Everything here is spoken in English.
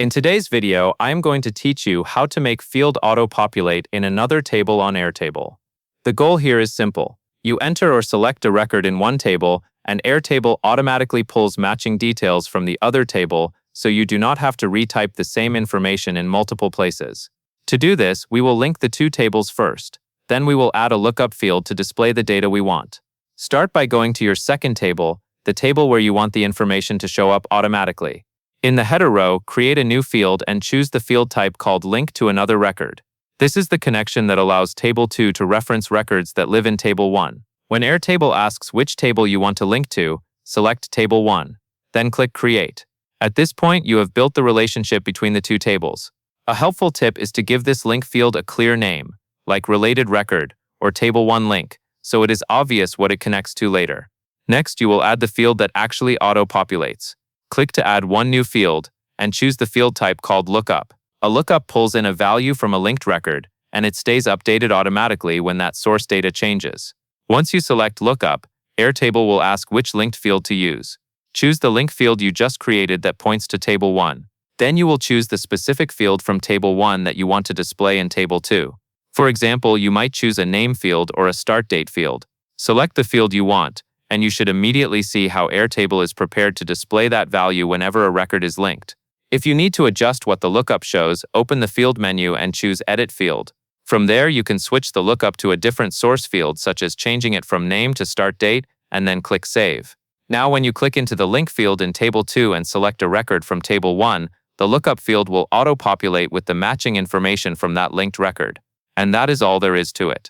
In today's video, I am going to teach you how to make field auto-populate in another table on Airtable. The goal here is simple. You enter or select a record in one table, and Airtable automatically pulls matching details from the other table, so you do not have to retype the same information in multiple places. To do this, we will link the two tables first. Then we will add a lookup field to display the data we want. Start by going to your second table, the table where you want the information to show up automatically. In the header row, create a new field and choose the field type called Link to Another Record. This is the connection that allows Table 2 to reference records that live in Table 1. When Airtable asks which table you want to link to, select Table 1. Then click Create. At this point, you have built the relationship between the two tables. A helpful tip is to give this link field a clear name, like Related Record or Table 1 Link, so it is obvious what it connects to later. Next, you will add the field that actually auto-populates. Click to add one new field, and choose the field type called Lookup. A lookup pulls in a value from a linked record, and it stays updated automatically when that source data changes. Once you select Lookup, Airtable will ask which linked field to use. Choose the link field you just created that points to Table 1. Then you will choose the specific field from Table 1 that you want to display in Table 2. For example, you might choose a name field or a start date field. Select the field you want, and you should immediately see how Airtable is prepared to display that value whenever a record is linked. If you need to adjust what the lookup shows, open the field menu and choose Edit Field. From there, you can switch the lookup to a different source field, such as changing it from name to start date, and then click Save. Now, when you click into the link field in Table 2 and select a record from Table 1, the lookup field will auto-populate with the matching information from that linked record. And that is all there is to it.